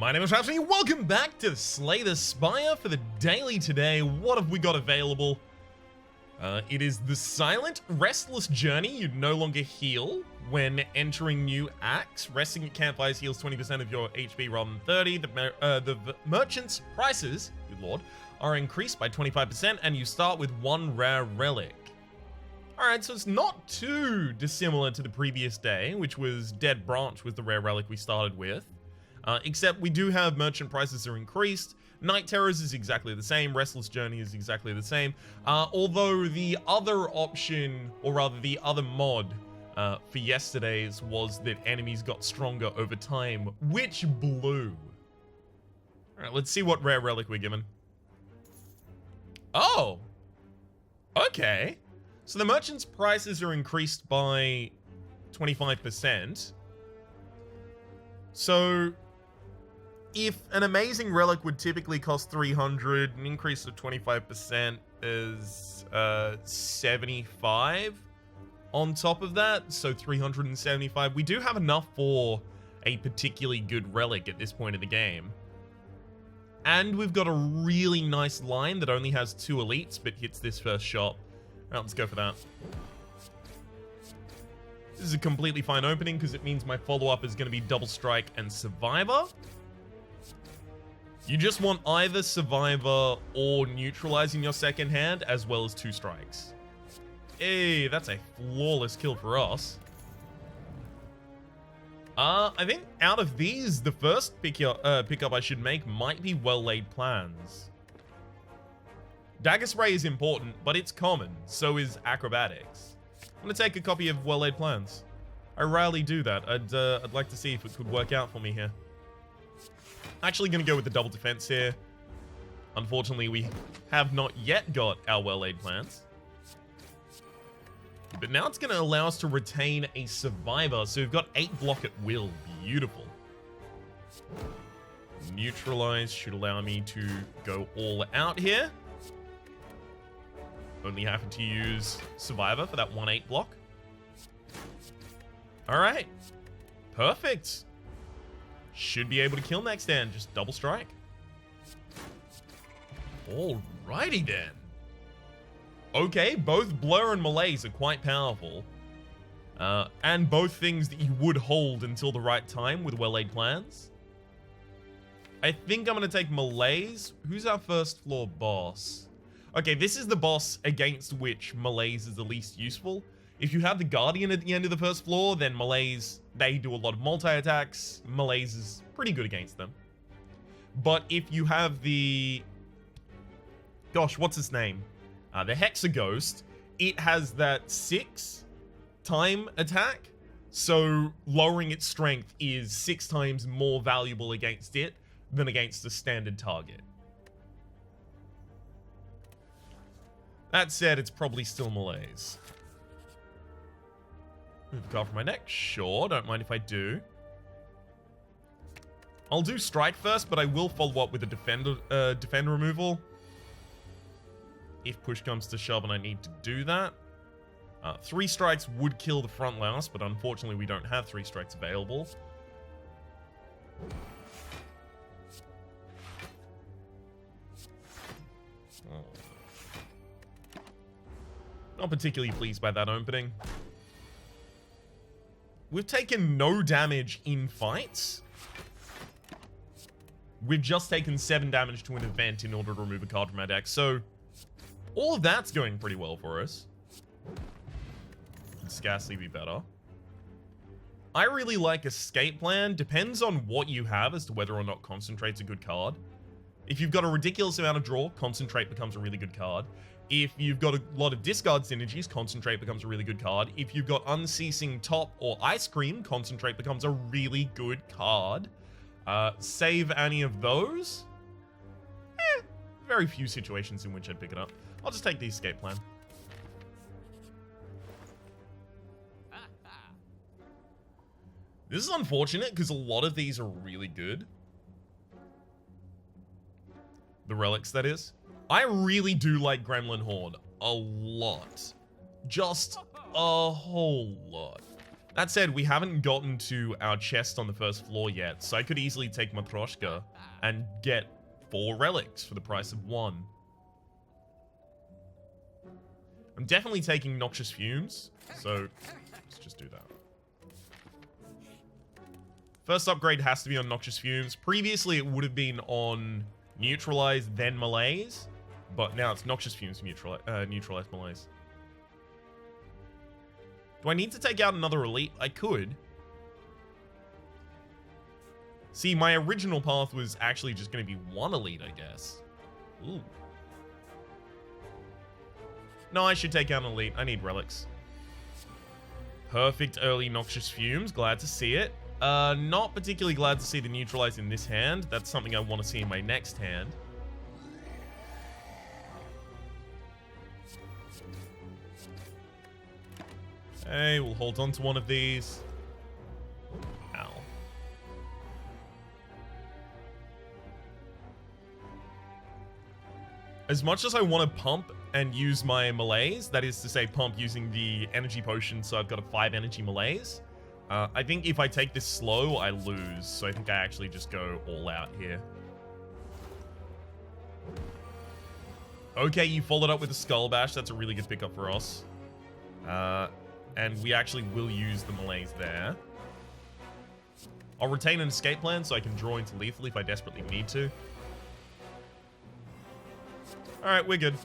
My name is Rhapsody. Welcome back to Slay the Spire for the daily today. What have we got available? It is the Silent Restless Journey. You no longer heal when entering new acts. Resting at campfires heals 20% of your HP rather than 30. The merchant's prices, good lord, are increased by 25%, and you start with one rare relic. Alright, so it's not too dissimilar to the previous day, which was Dead Branch was the rare relic we started with. Except we do have merchant prices are increased. Night Terrors is exactly the same. Restless Journey is exactly the same. Although the other option, or rather the other mod for yesterday's was that enemies got stronger over time, which blew. Alright, let's see what rare relic we're given. Oh! Okay. So the merchant's prices are increased by 25%. So if an amazing relic would typically cost 300, an increase of 25% is 75 on top of that, so 375. We do have enough for a particularly good relic at this point in the game. And we've got a really nice line that only has 2 elites but hits this first shot. Alright, let's go for that. This is a completely fine opening because it means my follow-up is going to be Double Strike and Survivor. You just want either Survivor or Neutralize in your second hand, as well as 2 strikes. Hey, that's a flawless kill for us. I think out of these, the first pickup I should make might be Well-Laid Plans. Dagger Spray is important, but it's common. So is Acrobatics. I'm gonna take a copy of Well-Laid Plans. I rarely do that. I'd like to see if it could work out for me here. Actually gonna go with the double defense here. Unfortunately, we have not yet got our Well-Laid Plans. But now it's gonna allow us to retain a Survivor. So we've got 8 block at will. Beautiful. Neutralize should allow me to go all out here. Only having to use Survivor for that 1/8 block. Alright. Perfect. Should be able to kill next stand. Just double strike. Alrighty then. Okay, both Blur and Malaise are quite powerful. And both things that you would hold until the right time with Well-Laid Plans. I think I'm going to take Malaise. Who's our first floor boss? Okay, this is the boss against which Malaise is the least useful. If you have the Guardian at the end of the first floor, then Malaise, they do a lot of multi-attacks. Malaise is pretty good against them. But if you have the... Gosh, what's his name? The Hexaghost, it has that 6 time attack. So lowering its strength is 6 times more valuable against it than against a standard target. That said, it's probably still Malaise. Move a card from my deck? Sure, don't mind if I do. I'll do Strike first, but I will follow up with a defend removal. If push comes to shove and I need to do that. 3 strikes would kill the front last, but unfortunately we don't have 3 strikes available. Not particularly pleased by that opening. We've taken no damage in fights. We've just taken 7 damage to an event in order to remove a card from our deck. So, all of that's going pretty well for us. Could scarcely be better. I really like Escape Plan. Depends on what you have as to whether or not Concentrate's a good card. If you've got a ridiculous amount of draw, Concentrate becomes a really good card. If you've got a lot of discard synergies, Concentrate becomes a really good card. If you've got Unceasing Top or Ice Cream, Concentrate becomes a really good card. Save any of those? Very few situations in which I'd pick it up. I'll just take the Escape Plan. This is unfortunate because a lot of these are really good. The relics, that is. I really do like Gremlin Horde a lot. Just a whole lot. That said, we haven't gotten to our chest on the first floor yet, so I could easily take Matryoshka and get 4 relics for the price of 1. I'm definitely taking Noxious Fumes, so let's just do that. First upgrade has to be on Noxious Fumes. Previously, it would have been on Neutralize, then Malaise, but now it's Noxious Fumes to neutralize Malaise. Do I need to take out another elite? I could. See, my original path was actually just going to be 1 elite, I guess. Ooh. No, I should take out an elite. I need relics. Perfect early Noxious Fumes. Glad to see it. Not particularly glad to see the neutralize in this hand. That's something I want to see in my next hand. Okay, we'll hold on to one of these. Ow. As much as I want to pump and use my malaise, that is to say pump using the energy potion, so I've got a 5 energy malaise. I think if I take this slow, I lose. So I think I actually just go all out here. Okay, you followed up with a Skull Bash. That's a really good pickup for us. And we actually will use the malaise there. I'll retain an escape plan so I can draw into lethal if I desperately need to. Alright, we're good.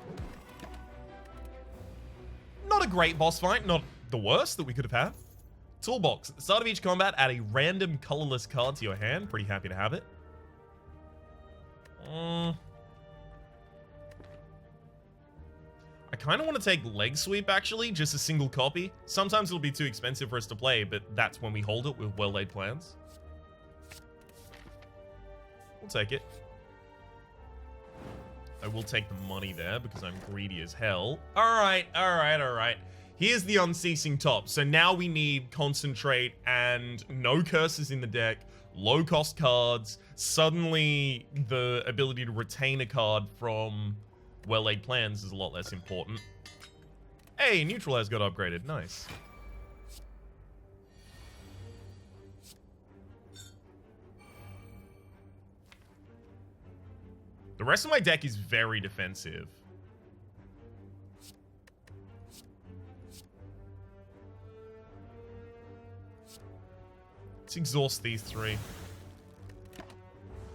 Not a great boss fight, not the worst that we could have had. Toolbox. At the start of each combat, add a random colorless card to your hand. Pretty happy to have it. I kind of want to take Leg Sweep, actually. Just a single copy. Sometimes it'll be too expensive for us to play, but that's when we hold it with well-laid plans. We'll take it. I will take the money there because I'm greedy as hell. Alright, alright, alright. Here's the Unceasing Top. So now we need Concentrate and no curses in the deck, low-cost cards. Suddenly, the ability to retain a card from well-laid plans is a lot less important. Hey, Neutralize got upgraded. Nice. The rest of my deck is very defensive. Let's exhaust these 3.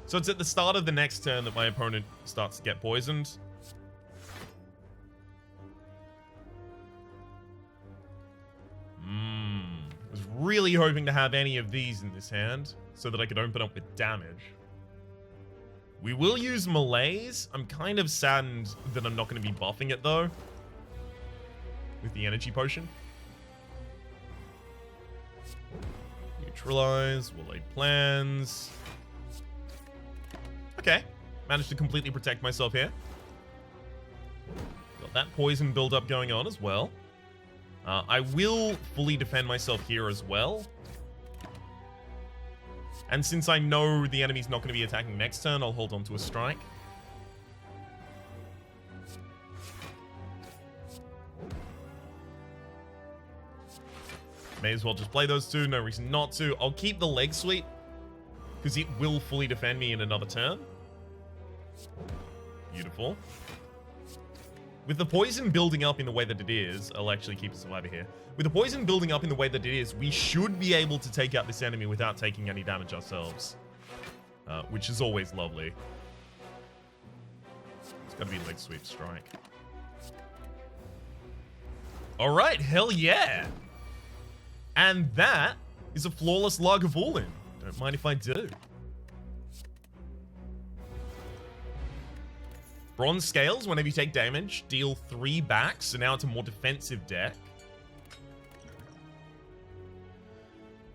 So it's at the start of the next turn that my opponent starts to get poisoned. Was really hoping to have any of these in this hand so that I could open up with damage. We will use Malaise. I'm kind of saddened that I'm not going to be buffing it though with the energy potion. Neutralize, well-laid plans. Okay, managed to completely protect myself here. Got that poison build-up going on as well. I will fully defend myself here as well. And since I know the enemy's not going to be attacking next turn, I'll hold on to a strike. May as well just play those 2, no reason not to. I'll keep the Leg Sweep, because it will fully defend me in another turn. Beautiful. With the poison building up in the way that it is, I'll actually keep a survivor here. With the poison building up in the way that it is, we should be able to take out this enemy without taking any damage ourselves. Which is always lovely. It's gotta be Leg Sweep Strike. Alright, hell yeah! And that is a flawless Lagavulin. Don't mind if I do. Bronze Scales, whenever you take damage, deal 3 back, so now it's a more defensive deck.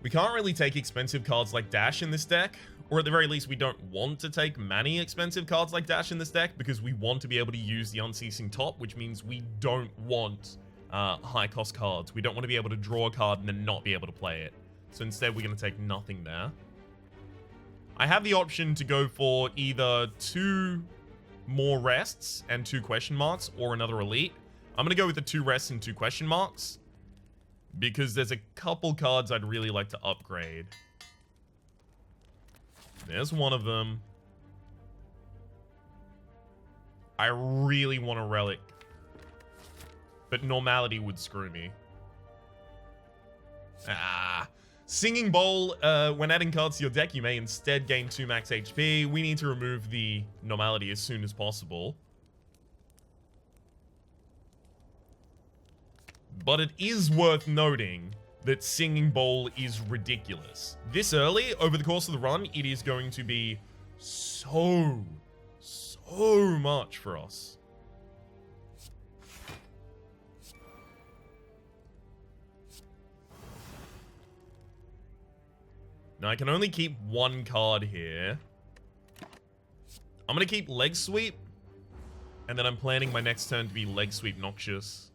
We can't really take expensive cards like Dash in this deck, or at the very least we don't want to take many expensive cards like Dash in this deck because we want to be able to use the Unceasing Top, which means we don't want high cost cards. We don't want to be able to draw a card and then not be able to play it. So instead we're going to take nothing there. I have the option to go for either 2 more rests and 2 question marks or another elite. I'm going to go with the 2 rests and 2 question marks. because there's a couple cards I'd really like to upgrade. There's one of them. I really want a relic, but normality would screw me. Singing Bowl. When adding cards to your deck, you may instead gain 2 max HP. We need to remove the normality as soon as possible. But it is worth noting that Singing Bowl is ridiculous. This early, over the course of the run, it is going to be so much for us. Now, I can only keep one card here. I'm going to keep Leg Sweep, and then I'm planning my next turn to be Leg Sweep Noxious.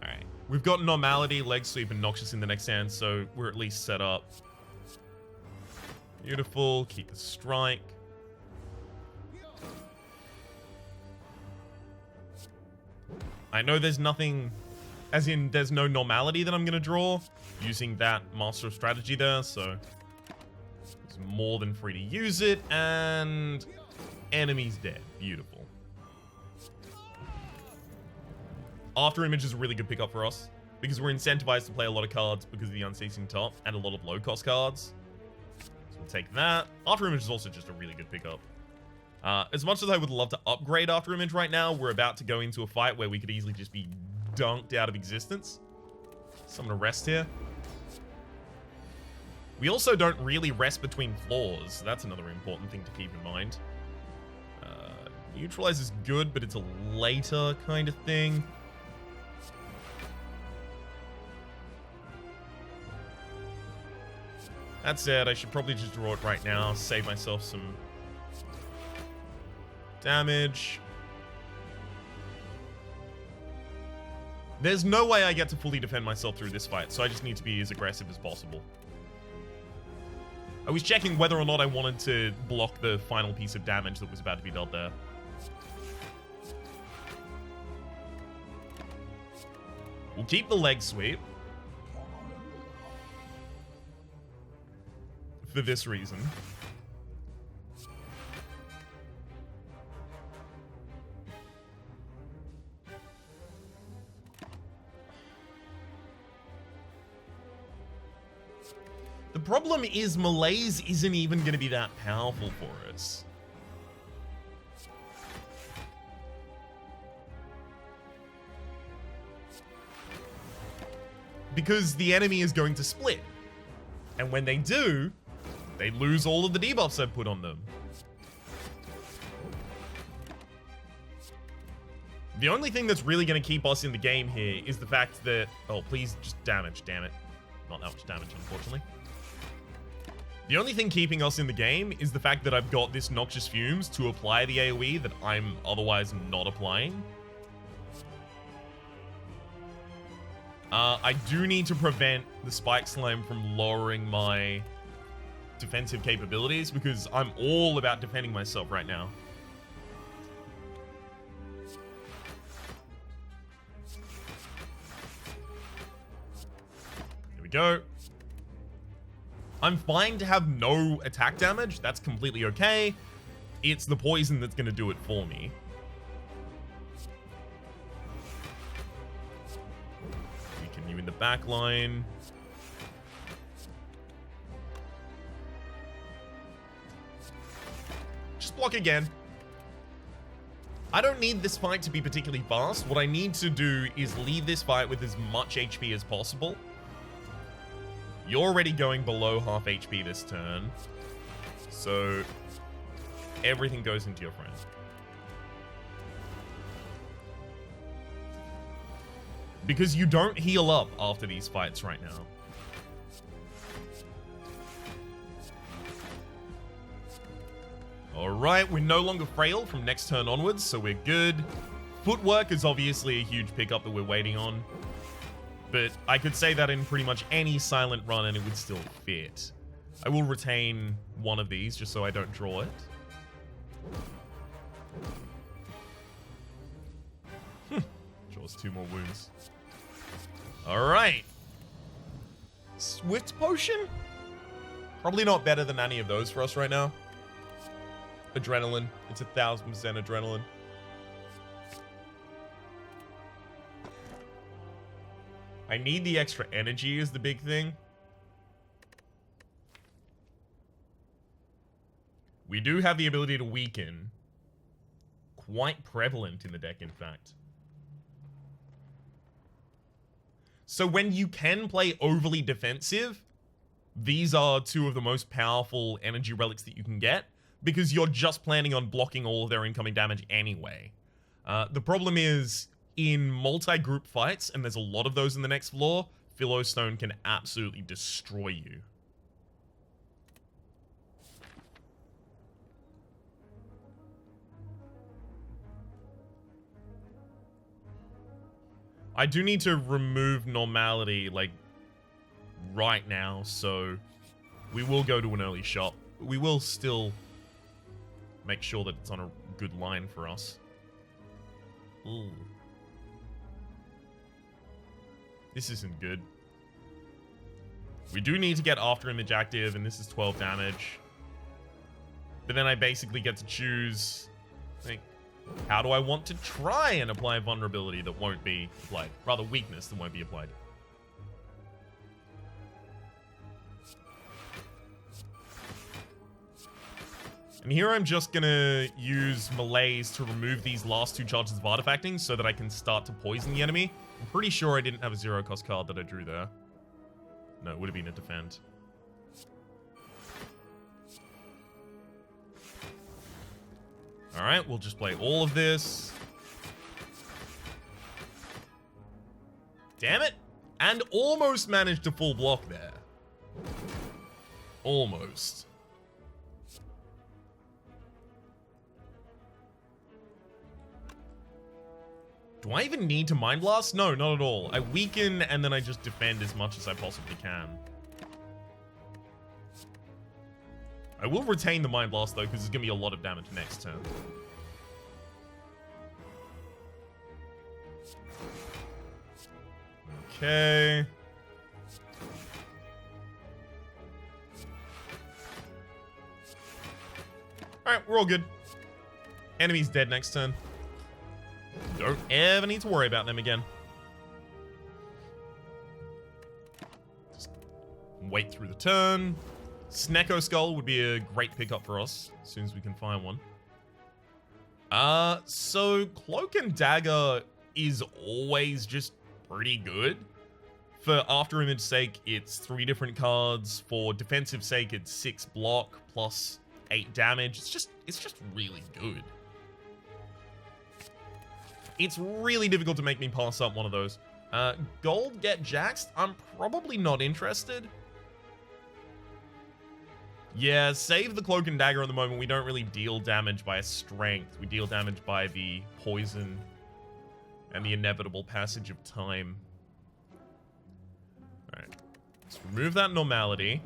Alright. We've got Normality, Leg Sweep, and Noxious in the next hand, so we're at least set up. Beautiful. Keep the Strike. I know there's nothing, as in there's no Normality that I'm going to draw using that Master of Strategy there, so it's more than free to use it, and enemy's dead. Beautiful. After Image is a really good pickup for us, because we're incentivized to play a lot of cards because of the Unceasing Top, and a lot of low-cost cards. So we'll take that. After Image is also just a really good pickup. As much as I would love to upgrade After Image right now, we're about to go into a fight where we could easily just be dunked out of existence. So I'm going to rest here. We also don't really rest between floors. So that's another important thing to keep in mind. Neutralize is good, but it's a later kind of thing. That said, I should probably just draw it right now, save myself some damage. There's no way I get to fully defend myself through this fight, so I just need to be as aggressive as possible. I was checking whether or not I wanted to block the final piece of damage that was about to be dealt there. We'll keep the Leg Sweep. For this reason. The problem is Malaise isn't even going to be that powerful for us. Because the enemy is going to split. And when they do, they lose all of the debuffs I've put on them. The only thing that's really going to keep us in the game here is the fact that... Oh, please just damage, damn it. Not that much damage, unfortunately. The only thing keeping us in the game is the fact that I've got this Noxious Fumes to apply the AoE that I'm otherwise not applying. I do need to prevent the Spike Slime from lowering my defensive capabilities because I'm all about defending myself right now. Here we go. I'm fine to have no attack damage. That's completely okay. It's the poison that's going to do it for me. Weaken you in the back line. Just block again. I don't need this fight to be particularly fast. What I need to do is leave this fight with as much HP as possible. You're already going below half HP this turn. So everything goes into your friend. Because you don't heal up after these fights right now. Alright, we're no longer frail from next turn onwards, so we're good. Footwork is obviously a huge pickup that we're waiting on. But I could say that in pretty much any silent run and it would still fit. I will retain one of these just so I don't draw it. was 2 more wounds. Alright. Swift Potion? Probably not better than any of those for us right now. Adrenaline. It's 1000% adrenaline. I need the extra energy is the big thing. We do have the ability to weaken. Quite prevalent in the deck, in fact. So when you can play overly defensive, these are 2 of the most powerful energy relics that you can get, because you're just planning on blocking all of their incoming damage anyway. The problem is, in multi-group fights, and there's a lot of those in the next floor, Philostone can absolutely destroy you. I do need to remove normality, like, right now, so we will go to an early shot. We will still make sure that it's on a good line for us. Ooh. This isn't good. We do need to get After Image active, and this is 12 damage. But then I basically get to choose, like, how do I want to try and apply vulnerability that won't be applied? Rather, weakness that won't be applied. And here I'm just gonna use Malaise to remove these last 2 charges of artifacting so that I can start to poison the enemy. I'm pretty sure I didn't have a 0-cost card that I drew there. No, it would have been a defend. Alright, we'll just play all of this. Damn it! And almost managed to full block there. Almost. Do I even need to Mind Blast? No, not at all. I weaken and then I just defend as much as I possibly can. I will retain the Mind Blast though, because it's going to be a lot of damage next turn. Okay. Alright, we're all good. Enemy's dead next turn. Don't ever need to worry about them again. Just wait through the turn. Snecko Skull would be a great pickup for us as soon as we can find one. So Cloak and Dagger is always just pretty good. For After Image sake, it's 3 different cards. For defensive sake, it's 6 block plus 8 damage. It's just really good. It's really difficult to make me pass up one of those. Gold get Jaxed? I'm probably not interested. Yeah, save the Cloak and Dagger at the moment. We don't really deal damage by strength. We deal damage by the poison and the inevitable passage of time. Alright. Let's remove that normality.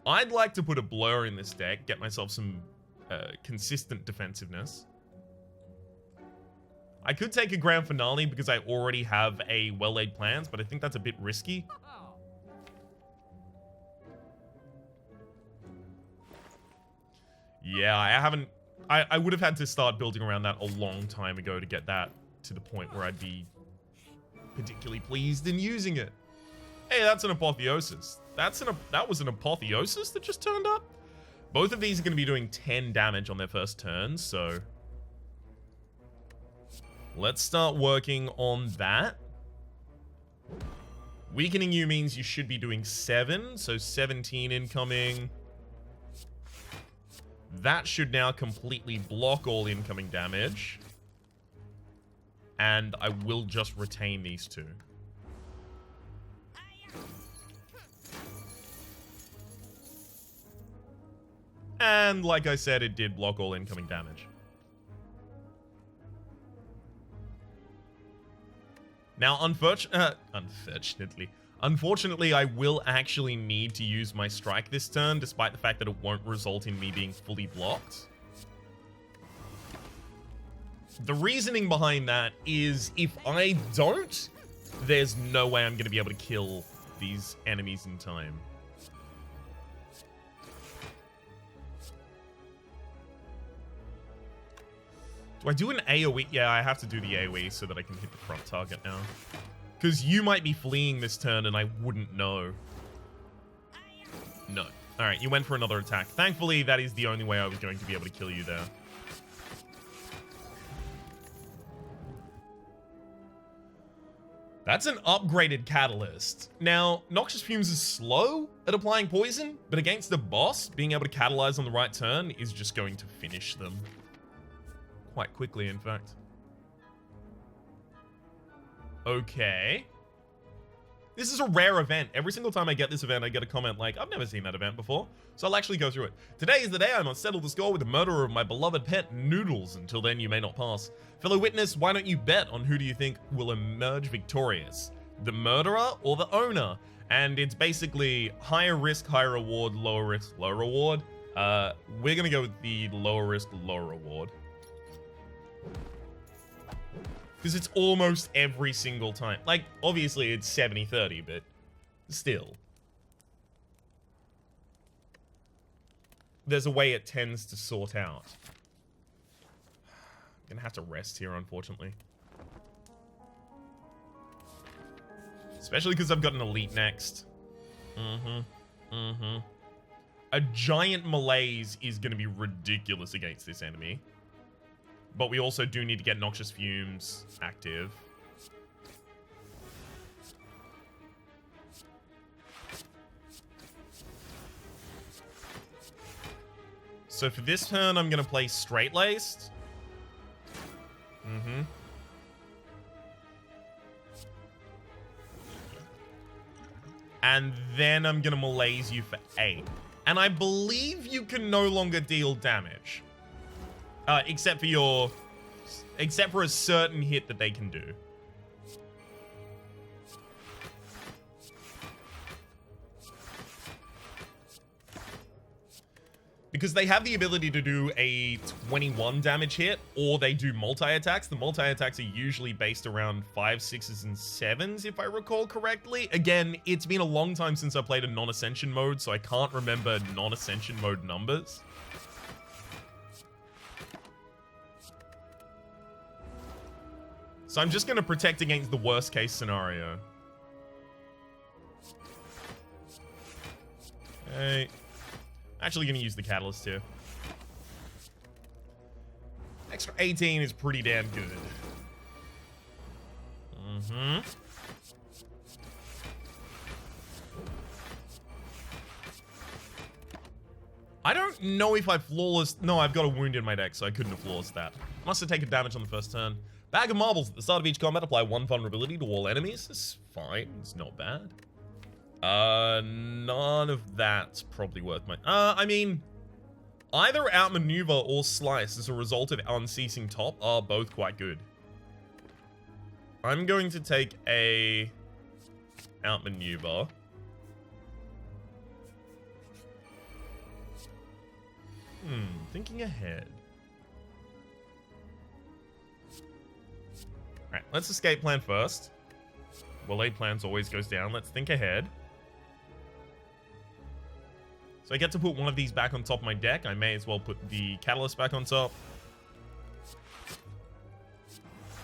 I'd like to put a blur in this deck, get myself some consistent defensiveness. I could take a Grand Finale because I already have a Well-Laid Plans, but I think that's a bit risky. Yeah, I would have had to start building around that a long time ago to get that to the point where I'd be particularly pleased in using it. Hey, that's an Apotheosis. That was an Apotheosis that just turned up? Both of these are going to be doing 10 damage on their first turn, so let's start working on that. Weakening you means you should be doing 7, so 17 incoming. That should now completely block all incoming damage. And I will just retain these 2. And like I said, it did block all incoming damage. Now, unfortunately, I will actually need to use my strike this turn, despite the fact that it won't result in me being fully blocked. The reasoning behind that is if I don't, there's no way I'm going to be able to kill these enemies in time. Do I do an AoE? Yeah, I have to do the AoE so that I can hit the front target now. Because you might be fleeing this turn and I wouldn't know. No. Alright, you went for another attack. Thankfully, that is the only way I was going to be able to kill you there. That's an upgraded catalyst. Now, Noxious Fumes is slow at applying poison, but against the boss, being able to catalyze on the right turn is just going to finish them. Quite quickly, in fact. Okay. This is a rare event. Every single time I get this event, I get a comment like, I've never seen that event before. So I'll actually go through it. Today is the day I must settle the score with the murderer of my beloved pet, Noodles. Until then, you may not pass. Fellow witness, why don't you bet on who do you think will emerge victorious? The murderer or the owner? And it's basically higher risk, higher reward, lower risk, lower reward. We're gonna go with the lower risk, lower reward. Because it's almost every single time. Like, obviously it's 70-30, but still. There's a way it tends to sort out. I'm gonna have to rest here, unfortunately. Especially because I've got an elite next. A giant malaise is gonna be ridiculous against this enemy. But we also do need to get Noxious Fumes active. So for this turn, I'm going to play Straight Laced. And then I'm going to malaise you for 8. And I believe you can no longer deal damage. Except for a certain hit that they can do. Because they have the ability to do a 21 damage hit, or they do multi-attacks. The multi-attacks are usually based around 5s, 6s, and 7s, if I recall correctly. Again, it's been a long time since I played a non-Ascension mode, so I can't remember non-Ascension mode numbers. So I'm just going to protect against the worst case scenario. Okay. Actually going to use the catalyst here. Extra 18 is pretty damn good. I don't know if I flawless... No, I've got a wound in my deck, so I couldn't have flawless that. Must have taken damage on the first turn. Bag of Marbles. At the start of each combat, apply 1 vulnerability to all enemies. It's fine. It's not bad. None of that's probably worth my... I mean, either Outmaneuver or Slice as a result of Unceasing Top are both quite good. I'm going to take a Outmaneuver. Thinking ahead. Alright, let's escape plan first. Well, laid plans always goes down. Let's think ahead. So I get to put one of these back on top of my deck. I may as well put the catalyst back on top.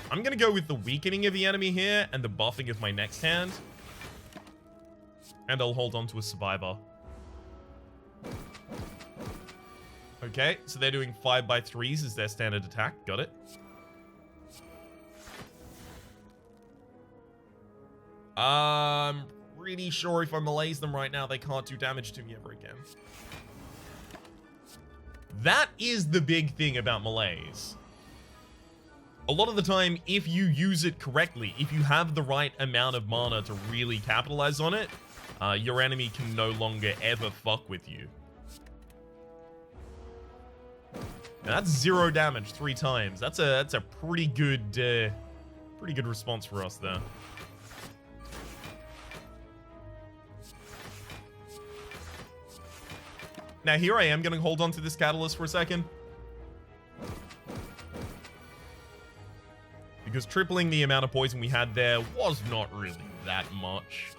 I'm going to go with the weakening of the enemy here and the buffing of my next hand. And I'll hold on to a survivor. Okay, so they're doing 5x3s as their standard attack. Got it. I'm pretty sure if I malaise them right now, they can't do damage to me ever again. That is the big thing about malaise. A lot of the time, if you use it correctly, if you have the right amount of mana to really capitalize on it, your enemy can no longer ever fuck with you. Now that's 0 damage 3 times. That's a pretty good response for us there. Now here I am going to hold on to this catalyst for a second. because tripling the amount of poison we had there was not really that much.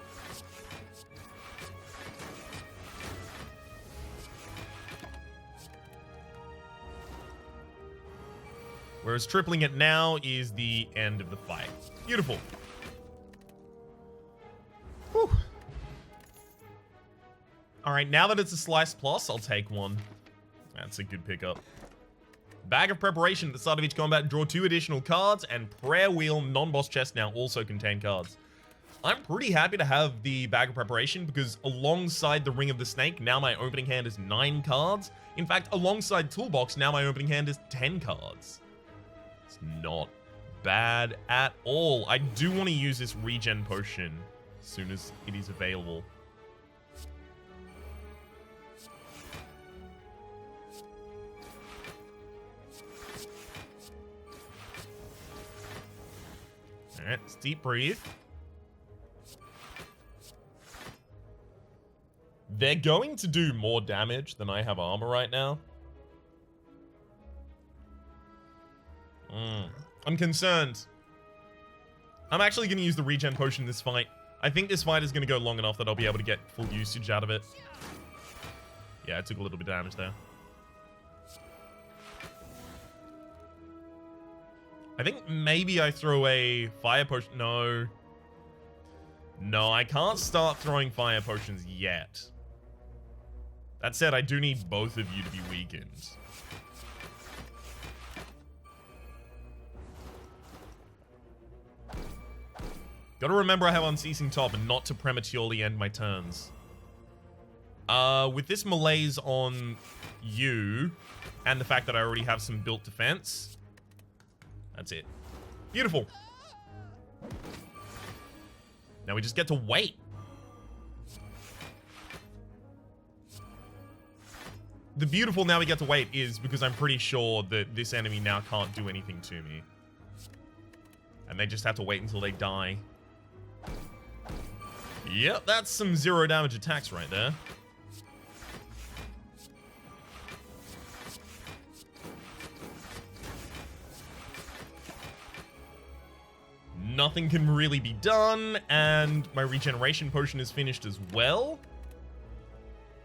Whereas tripling it now is the end of the fight. Beautiful. Whew. Alright, now that it's a Slice Plus, I'll take one. That's a good pickup. Bag of Preparation at the start of each combat, draw 2 additional cards, and Prayer Wheel non-boss chest now also contain cards. I'm pretty happy to have the Bag of Preparation because alongside the Ring of the Snake, now my opening hand is 9 cards. In fact, alongside Toolbox, now my opening hand is 10 cards. It's not bad at all. I do want to use this regen potion as soon as it is available. Alright, let's deep breathe. They're going to do more damage than I have armor right now. I'm concerned. I'm actually going to use the regen potion in this fight. I think this fight is going to go long enough that I'll be able to get full usage out of it. Yeah, I took a little bit of damage there. I think maybe I throw a fire potion. No. No, I can't start throwing fire potions yet. That said, I do need both of you to be weakened. Gotta remember I have Unceasing Top and not to prematurely end my turns. With this malaise on you, and the fact that I already have some built defense, that's it. Beautiful. Now we just get to wait. The beautiful now we get to wait is because I'm pretty sure that this enemy now can't do anything to me. And they just have to wait until they die. Yep, that's some 0 damage attacks right there. Nothing can really be done, and my regeneration potion is finished as well.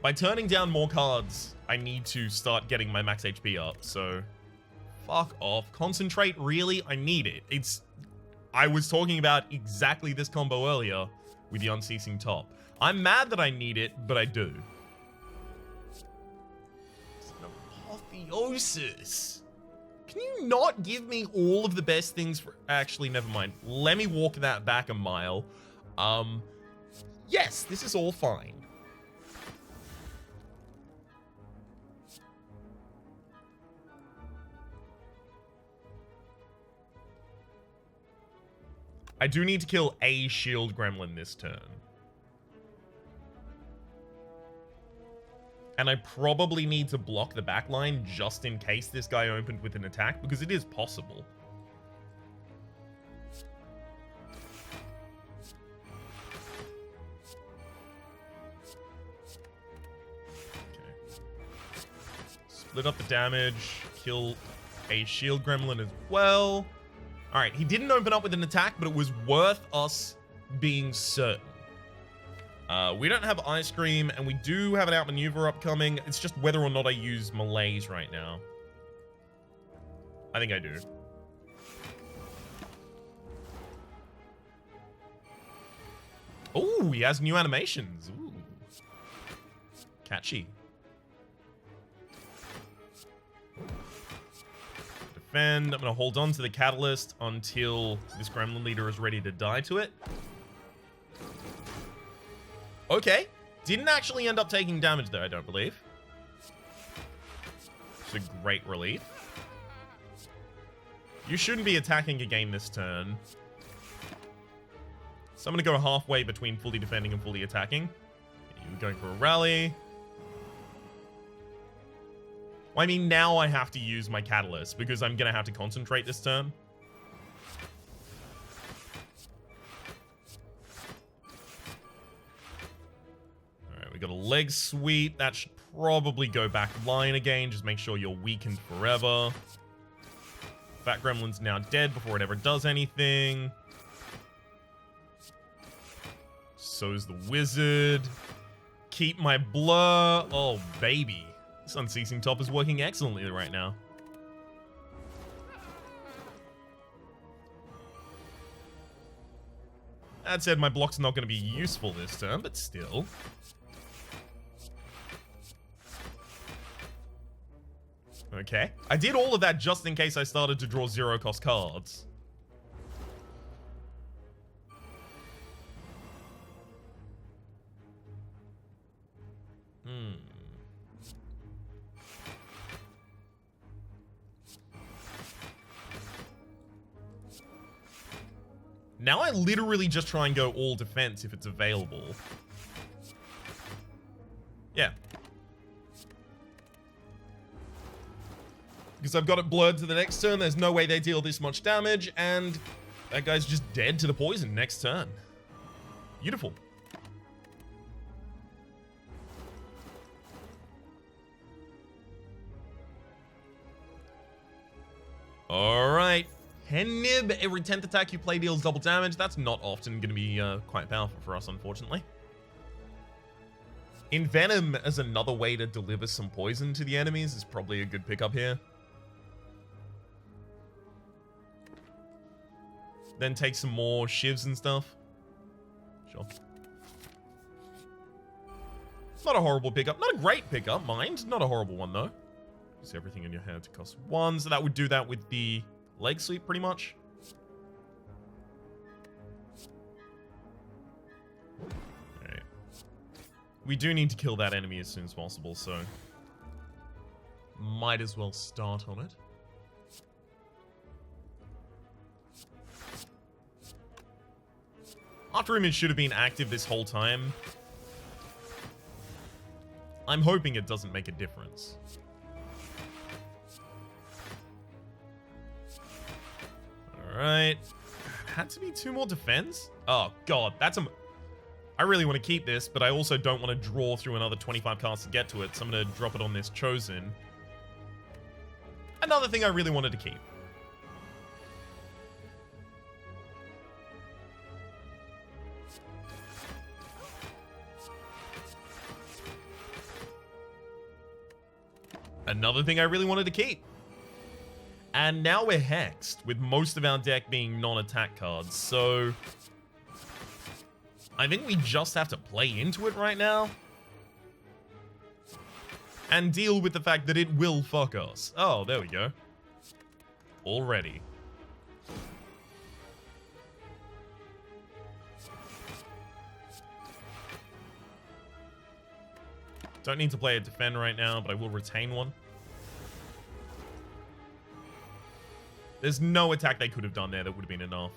By turning down more cards, I need to start getting my max HP up, so fuck off. Concentrate, really? I need it. I was talking about exactly this combo earlier with the Unceasing Top. I'm mad that I need it, but I do. It's an apotheosis. Can you not give me all of the best things for... Actually, never mind. Let me walk that back a mile. Yes, this is all fine. I do need to kill a shield gremlin this turn. And I probably need to block the backline just in case this guy opened with an attack, because it is possible. Okay. Split up the damage, kill a shield gremlin as well. Alright, he didn't open up with an attack, but it was worth us being certain. We don't have Ice Cream, and we do have an outmaneuver upcoming. It's just whether or not I use Malaise right now. I think I do. Oh, he has new animations. Ooh. Catchy. Defend. I'm going to hold on to the Catalyst until this Gremlin Leader is ready to die to it. Okay. Didn't actually end up taking damage there, I don't believe. It's a great relief. You shouldn't be attacking again this turn. So I'm going to go halfway between fully defending and fully attacking. You're going for a rally. Well, I mean, now I have to use my Catalyst because I'm going to have to concentrate this turn. Alright, we got a leg sweep. That should probably go back line again. Just make sure you're weakened forever. Fat Gremlin's now dead before it ever does anything. So's the wizard. Keep my blur. Oh, baby. This Unceasing Top is working excellently right now. That said, my block's not going to be useful this turn, but still. Okay. I did all of that just in case I started to draw zero-cost cards. Now I literally just try and go all defense if it's available. Yeah. Because I've got it blurred to the next turn, there's no way they deal this much damage, and that guy's just dead to the poison next turn. Beautiful. Alright. Nib, every 10th attack you play deals double damage. That's not often going to be quite powerful for us, unfortunately. Envenom as another way to deliver some poison to the enemies is probably a good pickup here. Then take some more shivs and stuff. Sure. Not a horrible pickup. Not a great pickup, mind. Not a horrible one, though. Use everything in your hand to cost 1, so that would do that with the leg sweep, pretty much. Alright. We do need to kill that enemy as soon as possible, so might as well start on it. After Image should have been active this whole time. I'm hoping it doesn't make a difference. Alright. Had to be 2 more defense? Oh, God. I really want to keep this, but I also don't want to draw through another 25 cards to get to it, so I'm going to drop it on this Chosen. Another thing I really wanted to keep. Another thing I really wanted to keep. And now we're hexed, with most of our deck being non-attack cards, so I think we just have to play into it right now. And deal with the fact that it will fuck us. Oh, there we go. Already. Don't need to play a defend right now, but I will retain one. There's no attack they could have done there that would have been enough.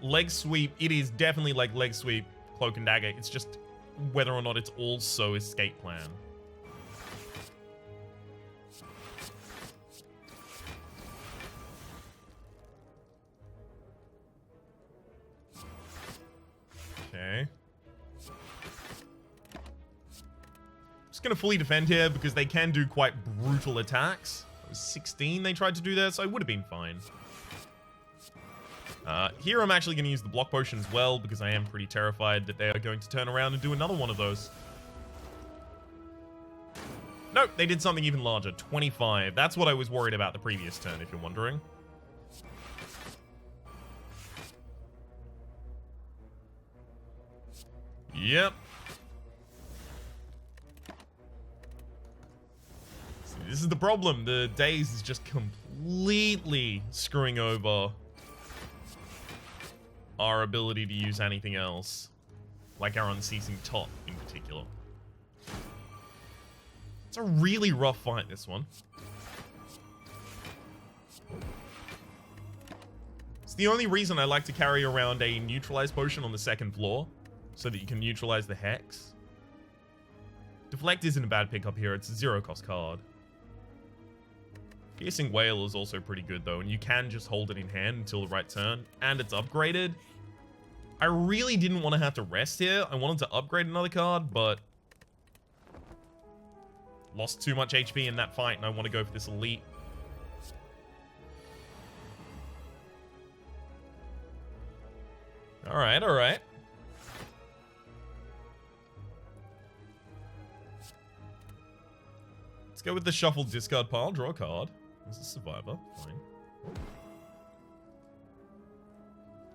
Leg sweep, it is definitely like leg sweep, cloak and dagger. It's just whether or not it's also escape plan. Okay. Just gonna fully defend here because they can do quite brutal attacks. It was 16 they tried to do there, so I would have been fine. Here I'm actually going to use the block potion as well because I am pretty terrified that they are going to turn around and do another one of those. Nope, they did something even larger. 25. That's what I was worried about the previous turn, if you're wondering. Yep. See, this is the problem. The Daze is just completely screwing over our ability to use anything else, like our Unceasing Top in particular. It's a really rough fight, this one. It's the only reason I like to carry around a neutralize potion on the second floor, so that you can neutralize the hex. Deflect isn't a bad pickup here, it's a 0-cost card. Piercing Whale is also pretty good though, and you can just hold it in hand until the right turn, and it's upgraded. I really didn't want to have to rest here. I wanted to upgrade another card, but lost too much HP in that fight, and I want to go for this elite. Alright, alright. Let's go with the shuffled discard pile. Draw a card. This is Survivor. Fine.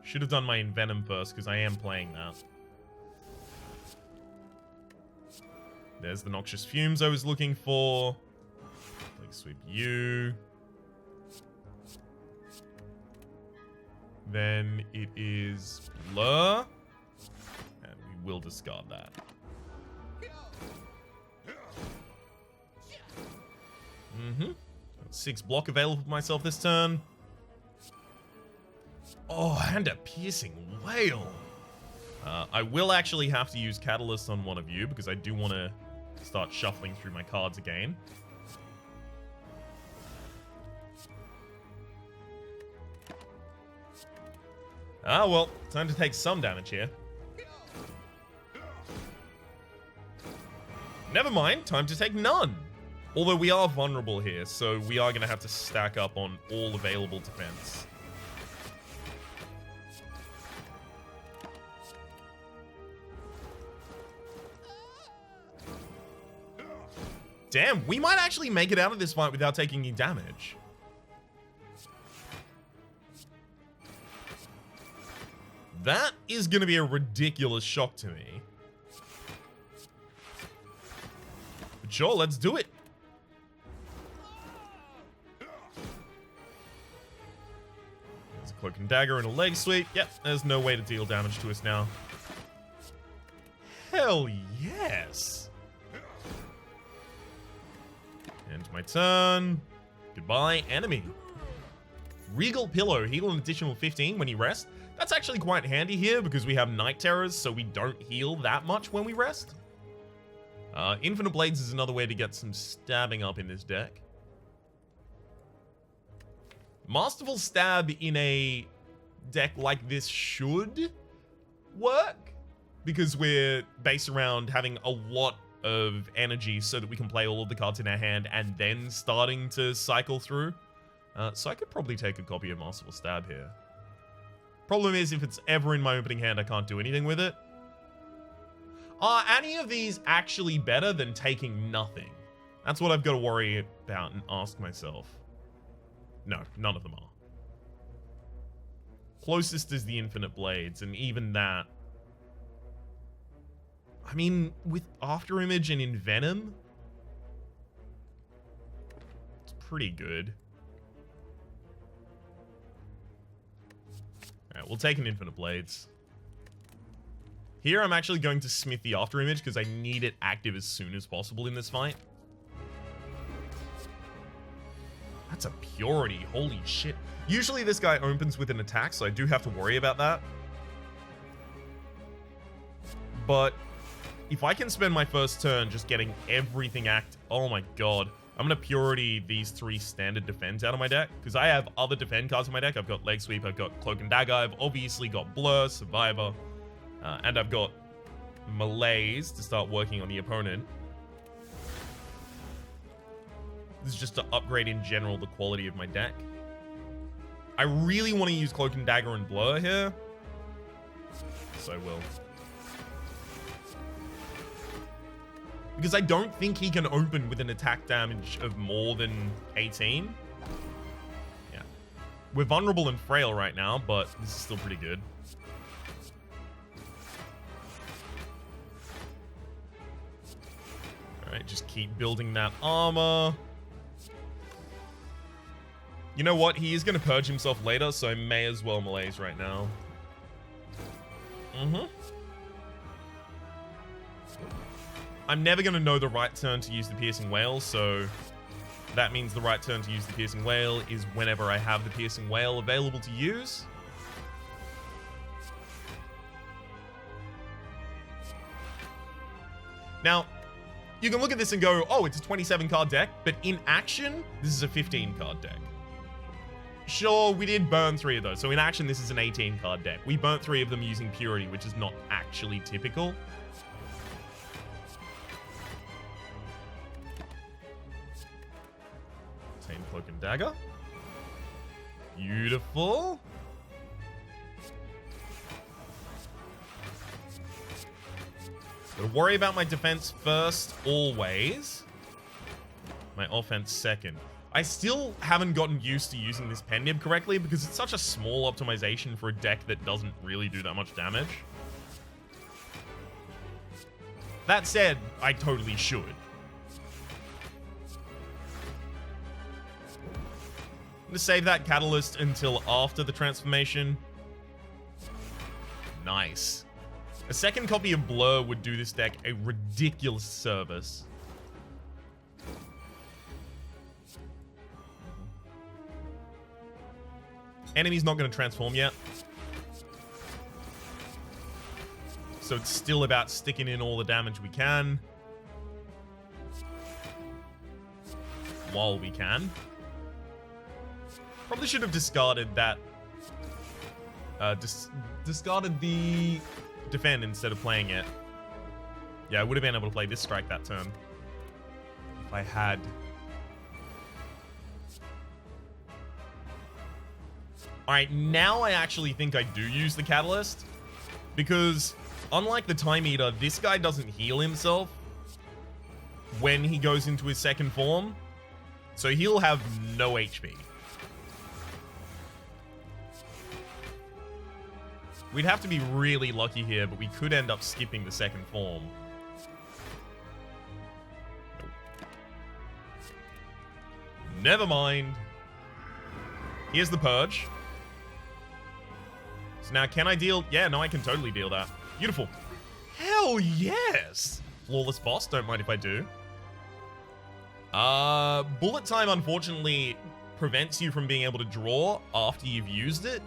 Should have done my Envenom first, because I am playing that. There's the Noxious Fumes I was looking for. Like sweep you. Then it is Blur. And we will discard that. 6 block available for myself this turn. Oh, and a Piercing Whale. I will actually have to use Catalyst on one of you because I do want to start shuffling through my cards again. Ah, well, time to take some damage here. Never mind, time to take none. Although we are vulnerable here, so we are going to have to stack up on all available defense. Damn, we might actually make it out of this fight without taking any damage. That is going to be a ridiculous shock to me. But sure, let's do it. There's a Cloak and Dagger and a leg sweep. Yep, there's no way to deal damage to us now. Hell yes. End my turn. Goodbye, enemy. Regal Pillow. Heal an additional 15 when you rest. That's actually quite handy here because we have Night Terrors, so we don't heal that much when we rest. Infinite Blades is another way to get some stabbing up in this deck. Masterful Stab in a deck like this should work because we're based around having a lot of energy so that we can play all of the cards in our hand and then starting to cycle through. So I could probably take a copy of Masterful Stab here. Problem is, if it's ever in my opening hand, I can't do anything with it. Are any of these actually better than taking nothing? That's what I've got to worry about and ask myself. No, none of them are. Closest is the Infinite Blades, and even that... I mean, with After Image and Envenom, it's pretty good. Alright, we'll take an Infinite Blades. Here, I'm actually going to smith the After Image because I need it active as soon as possible in this fight. That's a Purity, holy shit. Usually this guy opens with an attack, so I do have to worry about that. But if I can spend my first turn just getting everything oh my god. I'm going to Purity these 3 standard defense out of my deck, because I have other defend cards in my deck. I've got Leg Sweep, I've got Cloak and Dagger, I've obviously got Blur, Survivor, and I've got Malaise to start working on the opponent. This is just to upgrade in general the quality of my deck. I really want to use Cloak and Dagger and Blur here, so I will. Because I don't think he can open with an attack damage of more than 18. Yeah. We're vulnerable and frail right now, but this is still pretty good. Alright, just keep building that armor. You know what? He is going to purge himself later, so I may as well Malaise right now. I'm never going to know the right turn to use the Piercing Whale, so that means the right turn to use the Piercing Whale is whenever I have the Piercing Whale available to use. Now, you can look at this and go, oh, it's a 27 card deck, but in action, this is a 15 card deck. Sure, we did burn 3 of those, so in action, this is an 18 card deck. We burnt 3 of them using Purity, which is not actually typical. Cloak and Dagger. Beautiful. Gotta worry about my defense first, always. My offense second. I still haven't gotten used to using this pen nib correctly because it's such a small optimization for a deck that doesn't really do that much damage. That said, I totally should. I'm gonna save that catalyst until after the transformation. Nice. A second copy of Blur would do this deck a ridiculous service. Enemy's not going to transform yet. So it's still about sticking in all the damage we can. While we can. Probably should have discarded that. Discarded the defend instead of playing it. Yeah, I would have been able to play this strike that turn. If I had. Alright, now I actually think I do use the Catalyst. Because, unlike the Time Eater, this guy doesn't heal himself when he goes into his second form. So he'll have no HP. We'd have to be really lucky here, but we could end up skipping the second form. Nope. Never mind. Here's the Purge. So now, can I deal? Yeah, no, I can totally deal that. Beautiful. Hell yes! Flawless boss, don't mind if I do. Bullet time, unfortunately, prevents you from being able to draw after you've used it,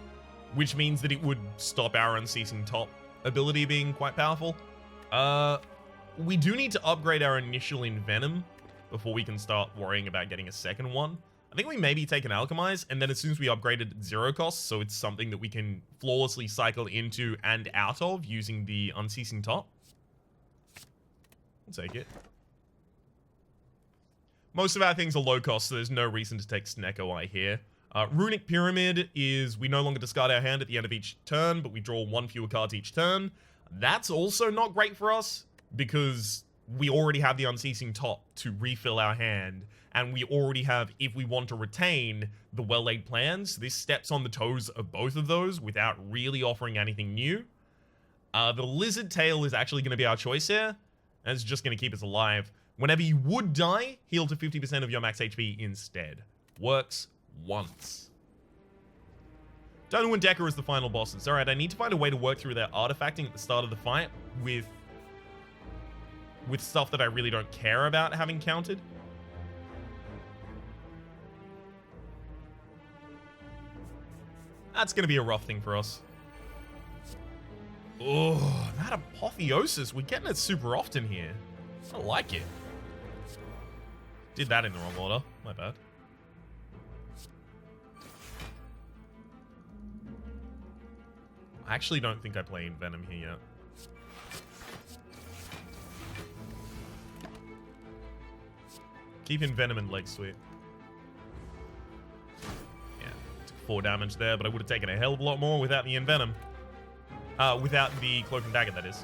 which means that it would stop our Unceasing Top ability being quite powerful. We do need to upgrade our initial Envenom before we can start worrying about getting a second one. I think we maybe take an Alchemize, and then as soon as we upgrade it, zero cost, so it's something that we can flawlessly cycle into and out of using the Unceasing Top. I'll take it. Most of our things are low cost, so there's no reason to take Snecko Eye here. Runic Pyramid is we no longer discard our hand at the end of each turn, but we draw one fewer cards each turn. That's also not great for us, because we already have the Unceasing Top to refill our hand, and we already have, if we want to retain, the Well-Laid Plans. This steps on the toes of both of those without really offering anything new. The Lizard Tail is actually going to be our choice here, and it's just going to keep us alive. Whenever you would die, heal to 50% of your max HP instead. Works once. Donu and Decker is the final bosses. Alright, I need to find a way to work through their artifacting at the start of the fight with stuff that I really don't care about having counted. That's going to be a rough thing for us. Oh, that Apotheosis. We're getting it super often here. I like it. Did that in the wrong order. My bad. I actually don't think I play Venom here yet. Keep in Venom and Leg Sweep. Yeah, took 4 damage there, but I would have taken a hell of a lot more without the Envenom. Without the Cloak and Dagger, that is.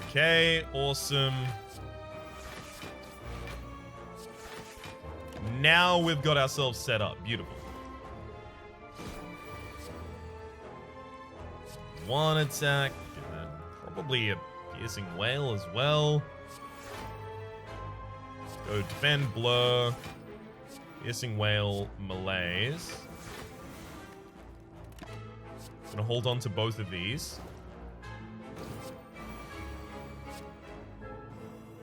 Okay, awesome. Now we've got ourselves set up. Beautiful. One attack. And then probably a Piercing Wail as well. Let's go defend, blur. Piercing Wail, malaise. Gonna hold on to both of these.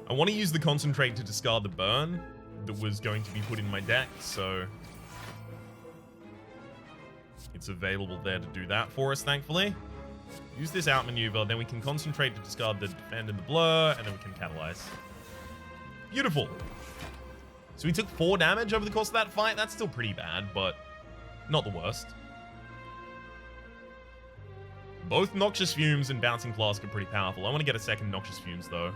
I want to use the Concentrate to discard the burn that was going to be put in my deck, so it's available there to do that for us, thankfully. Use this outmaneuver, then we can Concentrate to discard the defend and the blur, and then we can catalyze. Beautiful. So we took 4 damage over the course of that fight. That's still pretty bad, but not the worst. Both Noxious Fumes and Bouncing Flask are pretty powerful. I want to get a second Noxious Fumes, though.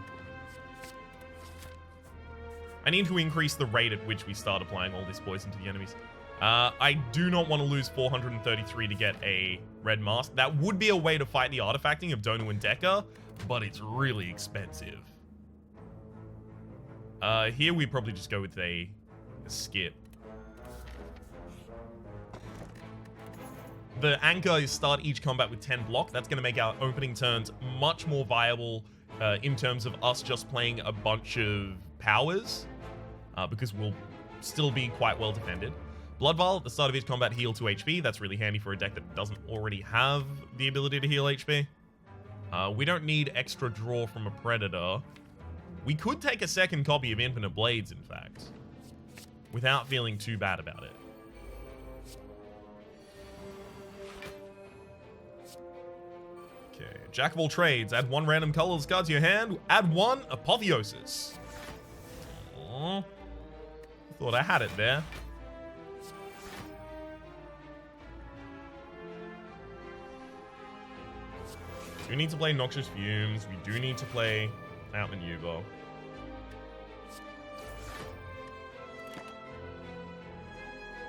I need to increase the rate at which we start applying all this poison to the enemies. I do not want to lose 433 to get a red mask. That would be a way to fight the artifacting of Donu and Deca, but it's really expensive. Here we probably just go with a skip. The anchor is start each combat with 10 block. That's going to make our opening turns much more viable in terms of us just playing a bunch of powers, because we'll still be quite well defended. Blood Vial at the start of each combat, heal 2 HP. That's really handy for a deck that doesn't already have the ability to heal HP. We don't need extra draw from a Predator. We could take a second copy of Infinite Blades, in fact, without feeling too bad about it. Okay, Jack of all trades. Add 1 random colorless card to your hand. Add 1 Apotheosis. Aww. Thought I had it there. We need to play Noxious Fumes. We do need to play Outmaneuver.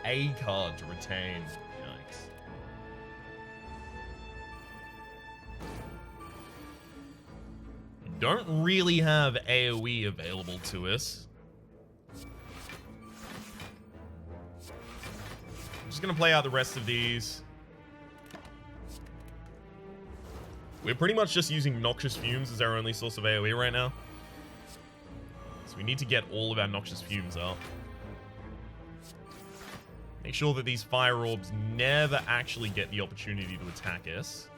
A card to retain. Yikes. We don't really have AoE available to us. I'm just going to play out the rest of these. We're pretty much just using Noxious Fumes as our only source of AoE right now. So we need to get all of our Noxious Fumes out. Make sure that these Fire Orbs never actually get the opportunity to attack us.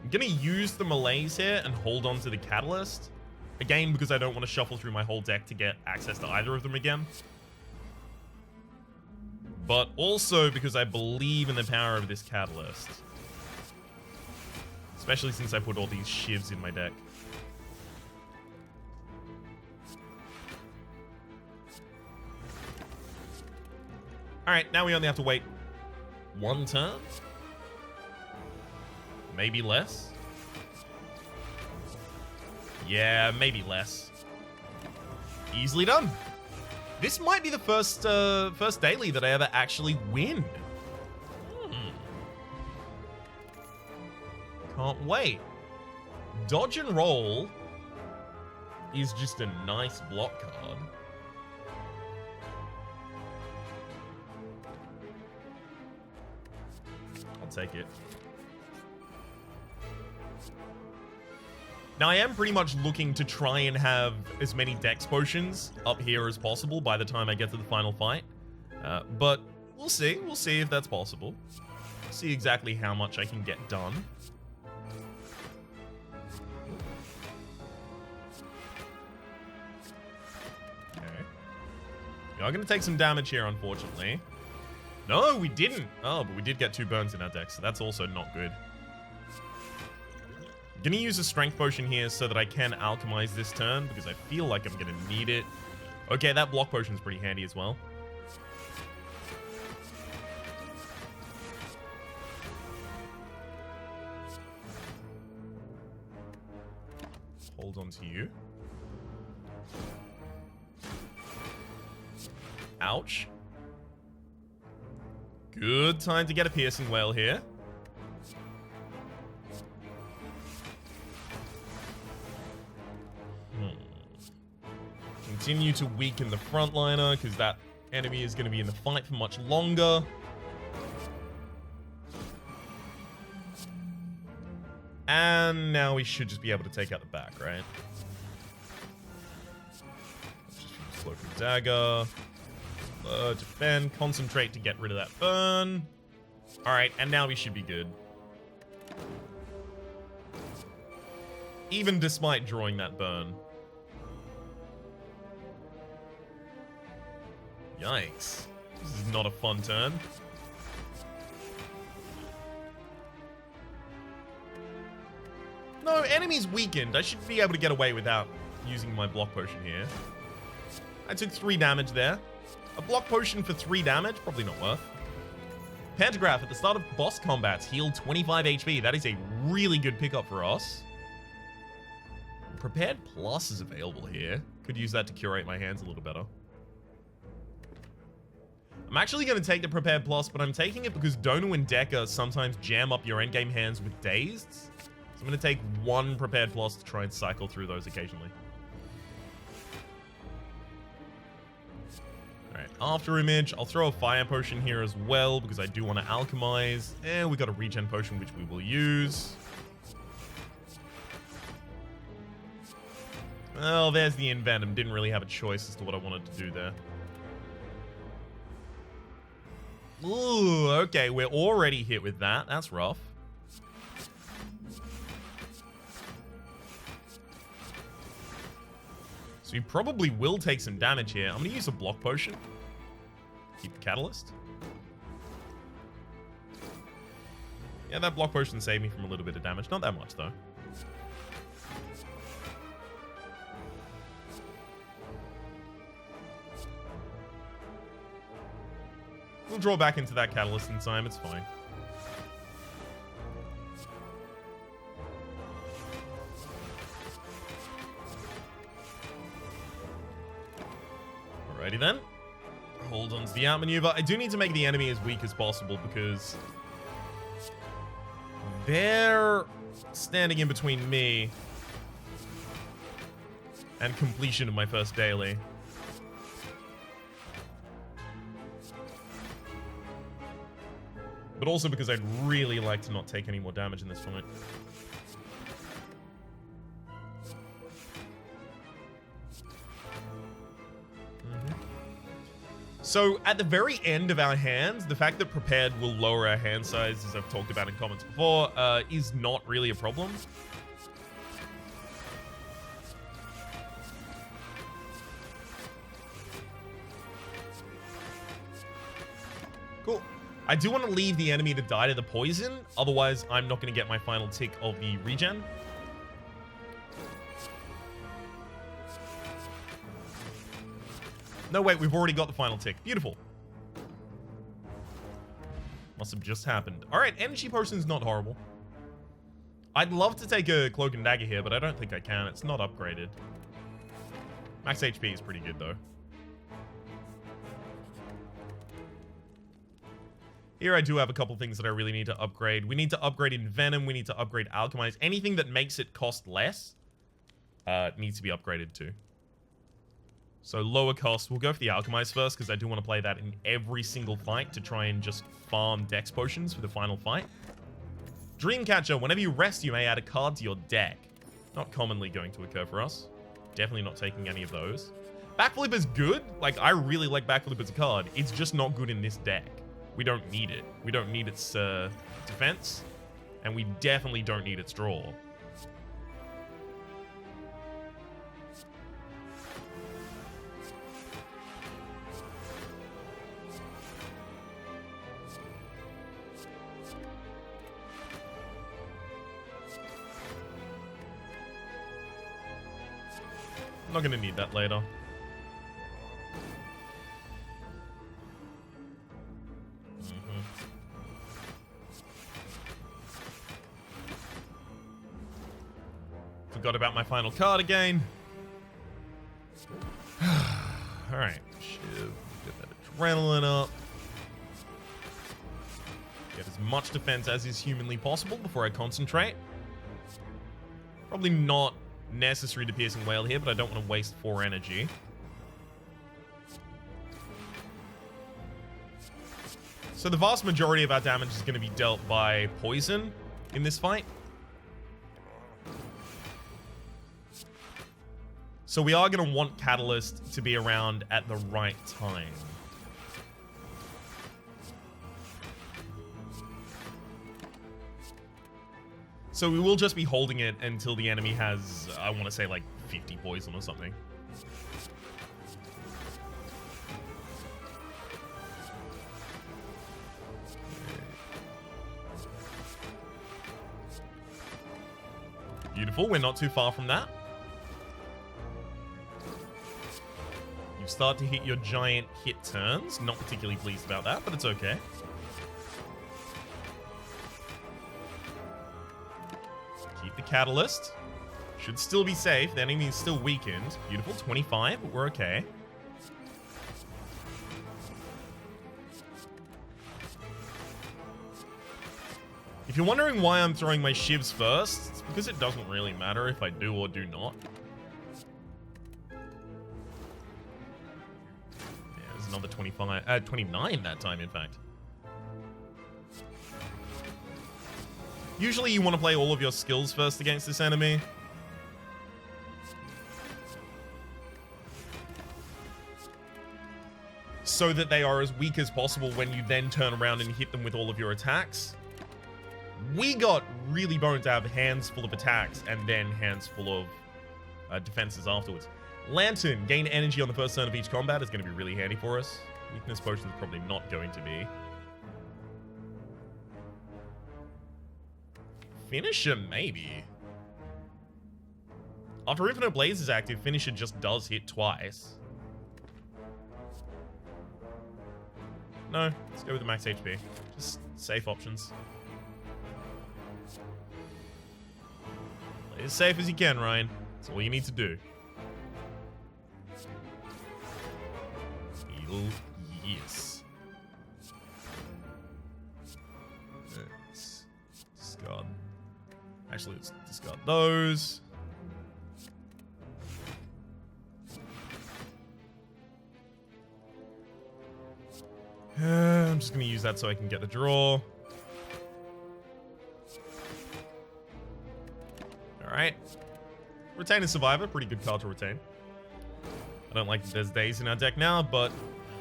I'm going to use the Malaise here and hold on to the Catalyst. Again, because I don't want to shuffle through my whole deck to get access to either of them again. But also because I believe in the power of this Catalyst. Especially since I put all these shivs in my deck. Alright, now we only have to wait 1 turn. Maybe less. Yeah, maybe less. Easily done. This might be the first daily that I ever actually win. Can't wait. Dodge and Roll is just a nice block card. I'll take it. Now, I am pretty much looking to try and have as many Dex Potions up here as possible by the time I get to the final fight. But we'll see. We'll see if that's possible. See exactly how much I can get done. Okay. We are going to take some damage here, unfortunately. No, we didn't. Oh, but we did get 2 burns in our deck, so that's also not good. I'm gonna use a strength potion here so that I can alchemize this turn, because I feel like I'm gonna need it. Okay, that block potion is pretty handy as well. Hold on to you. Ouch. Good time to get a piercing wail here. Continue to weaken the frontliner, because that enemy is going to be in the fight for much longer. And now we should just be able to take out the back, right? Just slow through dagger. Defend, concentrate to get rid of that burn. Alright, and now we should be good. Even despite drawing that burn. Yikes. This is not a fun turn. No, enemy's weakened. I should be able to get away without using my block potion here. I took 3 damage there. A block potion for 3 damage? Probably not worth. Pantograph at the start of boss combats. Heal 25 HP. That is a really good pickup for us. Prepared Plus is available here. Could use that to curate my hands a little better. I'm actually going to take the Prepared Plus, but I'm taking it because Donu and Deca sometimes jam up your endgame hands with Dazed. So I'm going to take 1 Prepared Plus to try and cycle through those occasionally. Alright, After Image. I'll throw a Fire Potion here as well because I do want to Alchemize. And we got a Regen Potion which we will use. Well, there's the Invenom. Didn't really have a choice as to what I wanted to do there. Ooh, okay, we're already hit with that. That's rough. So we probably will take some damage here. I'm going to use a Block Potion. Keep the Catalyst. Yeah, that Block Potion saved me from a little bit of damage. Not that much, though. We'll draw back into that Catalyst in time. It's fine. Alrighty then. Hold on to the outmaneuver. I do need to make the enemy as weak as possible because they're standing in between me and completion of my first daily. But also because I'd really like to not take any more damage in this fight. So, at the very end of our hands, the fact that Prepared will lower our hand size, as I've talked about in comments before, is not really a problem. Cool. I do want to leave the enemy to die to the poison, otherwise I'm not going to get my final tick of the regen. No, wait, we've already got the final tick. Beautiful. Must have just happened. Alright, energy potion's not horrible. I'd love to take a Cloak and Dagger here, but I don't think I can. It's not upgraded. Max HP is pretty good, though. Here I do have a couple things that I really need to upgrade. We need to upgrade Envenom. We need to upgrade Alchemize. Anything that makes it cost less needs to be upgraded too. So lower cost. We'll go for the Alchemize first because I do want to play that in every single fight to try and just farm Dex potions for the final fight. Dreamcatcher. Whenever you rest, you may add a card to your deck. Not commonly going to occur for us. Definitely not taking any of those. Backflip is good. Like, I really like Backflip as a card. It's just not good in this deck. We don't need it. We don't need its defense. And we definitely don't need its draw. I'm not going to need that later. Forgot about my final card again. Alright. Should get that adrenaline up. Get as much defense as is humanly possible before I concentrate. Probably not necessary to Piercing Wail here, but I don't want to waste 4 energy. So the vast majority of our damage is going to be dealt by poison in this fight. So we are going to want Catalyst to be around at the right time. So we will just be holding it until the enemy has, I want to say, like 50 poison or something. Beautiful, we're not too far from that. You start to hit your giant hit turns. Not particularly pleased about that, but it's okay. Keep the Catalyst. Should still be safe. The enemy is still weakened. Beautiful. 25, but we're okay. If you're wondering why I'm throwing my shivs first, it's because it doesn't really matter if I do or do not. Yeah, there's another 29 that time, in fact. Usually you want to play all of your skills first against this enemy. So that they are as weak as possible when you then turn around and hit them with all of your attacks. We got really boned to have hands full of attacks and then hands full of defenses afterwards. Lantern, gain energy on the first turn of each combat is going to be really handy for us. Weakness potion is probably not going to be. Finisher, maybe. After Infinite Blaze is active, Finisher just does hit twice. No, let's go with the max HP. Just safe options. Play as safe as you can, Ryan. That's all you need to do. Heal, yes. Let's discard. Actually, let's discard those. I'm just going to use that so I can get the draw. Alright. Retain a Survivor. Pretty good card to retain. I don't like that there's days in our deck now, but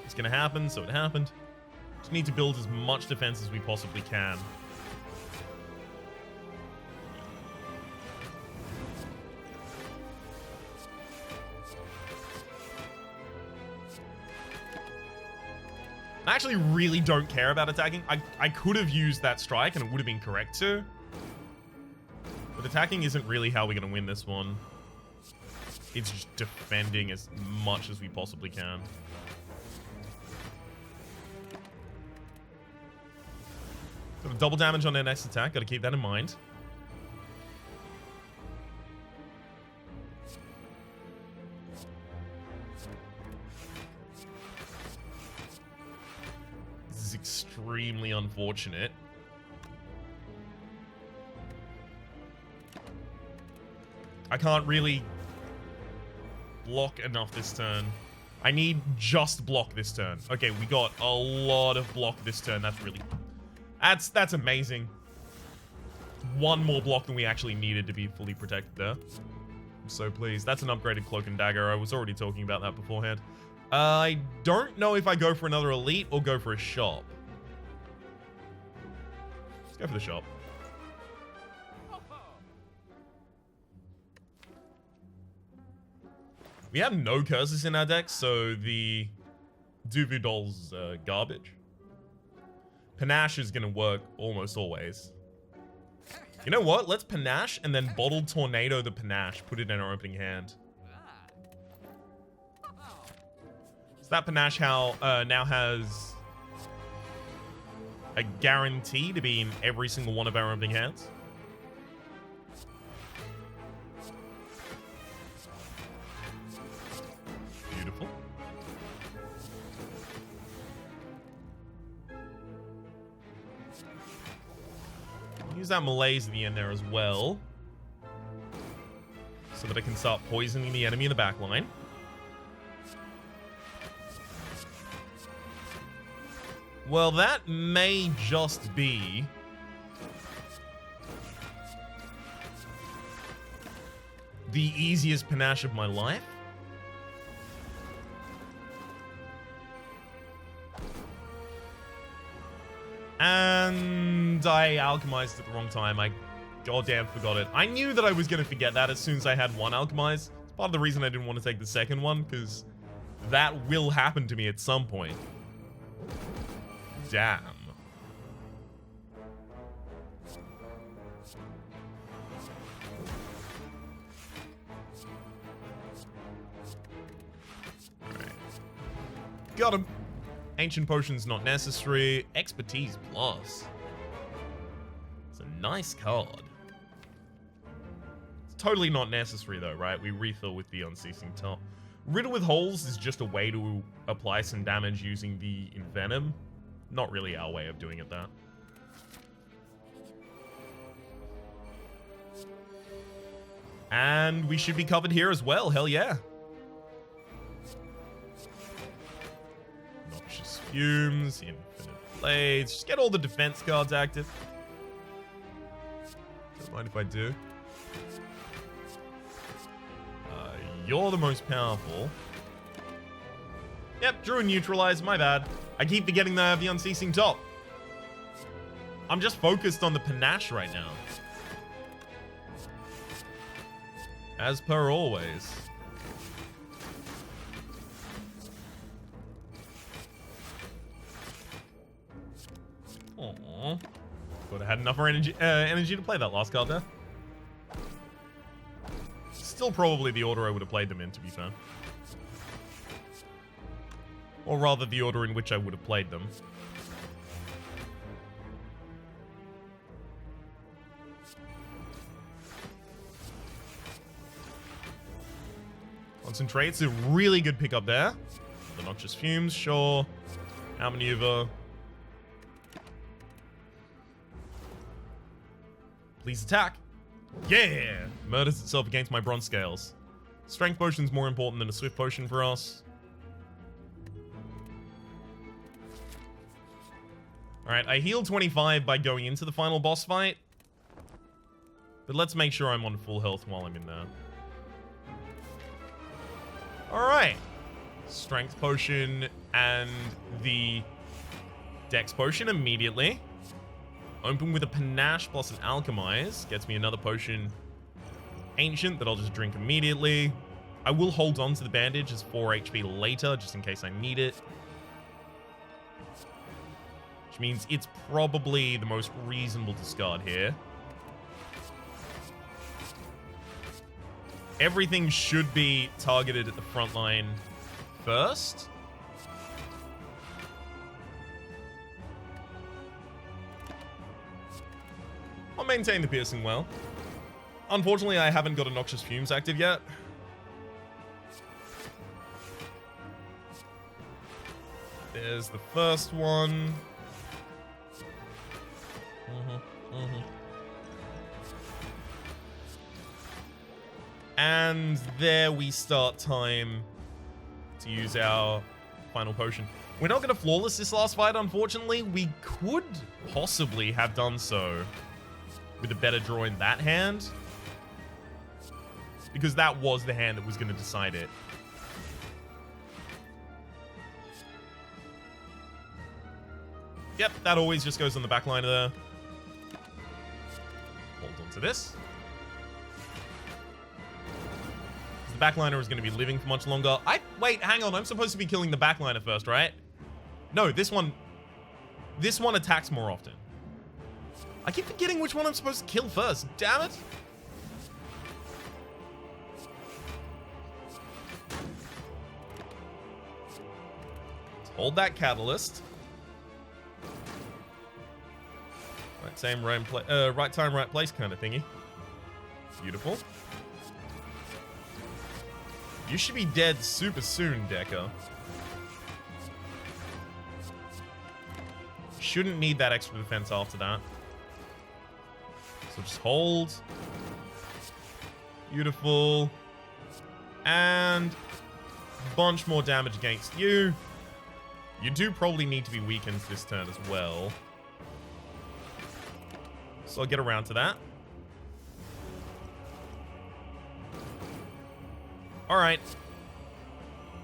it's going to happen, so it happened. Just need to build as much defense as we possibly can. I actually really don't care about attacking. I could have used that strike and it would have been correct to. But attacking isn't really how we're going to win this one. It's just defending as much as we possibly can. Got a double damage on their next attack. Got to keep that in mind. Extremely unfortunate. I can't really block enough this turn. I need just block this turn. Okay, we got a lot of block this turn. That's really... That's amazing. One more block than we actually needed to be fully protected there. I'm so pleased. That's an upgraded Cloak and Dagger. I was already talking about that beforehand. I don't know if I go for another elite or go for a shop. Let's go for the shop. We have no curses in our deck, so the Duvu Doll's garbage. Panache is going to work almost always. You know what? Let's Panache and then Bottled Tornado the Panache. Put it in our opening hand. So that Panache now has a guarantee to be in every single one of our opening hands. Beautiful. Use that malaise at the end there as well, so that I can start poisoning the enemy in the back line. Well, that may just be the easiest panache of my life. And I alchemized at the wrong time. I goddamn forgot it. I knew that I was going to forget that as soon as I had one alchemize. It's part of the reason I didn't want to take the second one, because that will happen to me at some point. Damn. Alright. Got him. Ancient Potion's not necessary. Expertise Plus. It's a nice card. It's totally not necessary though, right? We refill with the Unceasing Top. Riddle with Holes is just a way to apply some damage using the Envenom. Not really our way of doing it, that. And we should be covered here as well. Hell yeah. Noxious Fumes, Infinite Blades. Just get all the defense cards active. Don't mind if I do. You're the most powerful. Yep, Drew and Neutralize, my bad. I keep forgetting that I have the Unceasing Top. I'm just focused on the panache right now. As per always. Aww. Thought I had enough energy to play that last card there. Still probably the order I would have played them in, to be fair. Or rather, the order in which I would have played them. Concentrate's a really good pickup there. The Noxious Fumes, sure. Outmaneuver. Please attack. Yeah! Murders itself against my bronze scales. Strength potion's more important than a swift potion for us. Alright, I healed 25 by going into the final boss fight. But let's make sure I'm on full health while I'm in there. Alright. Strength potion and the Dex potion immediately. Open with a Panache plus an Alchemize. Gets me another potion. Ancient that I'll just drink immediately. I will hold on to the bandage as 4 HP later, just in case I need it. Which means it's probably the most reasonable discard here. Everything should be targeted at the front line first. I'll maintain the piercing well. Unfortunately, I haven't got a Noxious Fumes active yet. There's the first one. And there we start time to use our final potion. We're not going to flawless this last fight, unfortunately. We could possibly have done so with a better draw in that hand, because that was the hand that was going to decide it. Yep, that always just goes on the back line there. Hold on to this. The backliner is going to be living for much longer. Wait, hang on. I'm supposed to be killing the backliner first, right? No, this one attacks more often. I keep forgetting which one I'm supposed to kill first. Damn it. Let's hold that catalyst. Right time, right place kind of thingy. Beautiful. You should be dead super soon, Decker. Shouldn't need that extra defense after that. So just hold. Beautiful. And a bunch more damage against you. You do probably need to be weakened this turn as well. So I'll get around to that. Alright.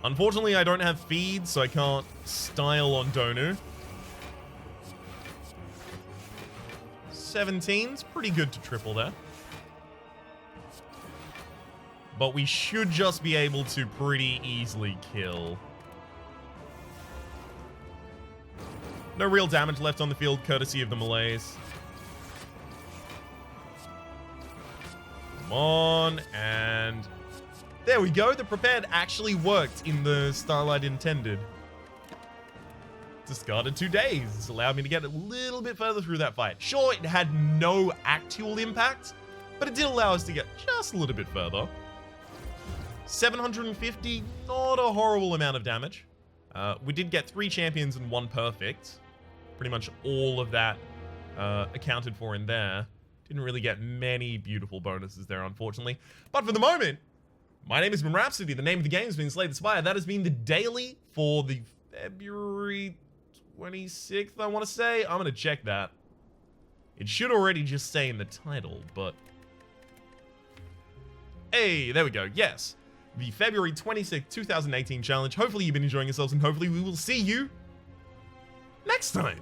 Unfortunately, I don't have feed, so I can't style on Donu. 17's pretty good to triple there. But we should just be able to pretty easily kill. No real damage left on the field, courtesy of the Malaise. Come on, and there we go. The prepared actually worked in the style I'd intended. Discarded 2 days. This allowed me to get a little bit further through that fight. Sure, it had no actual impact, but it did allow us to get just a little bit further. 750, not a horrible amount of damage. We did get 3 champions and 1 perfect. Pretty much all of that accounted for in there. Didn't really get many beautiful bonuses there, unfortunately. But for the moment, my name has been Rhapsody. The name of the game has been Slay the Spire. That has been the daily for the February 26th, I want to say. I'm going to check that. It should already just say in the title, but... Hey, there we go. Yes. The February 26th, 2018 challenge. Hopefully you've been enjoying yourselves, and hopefully we will see you next time.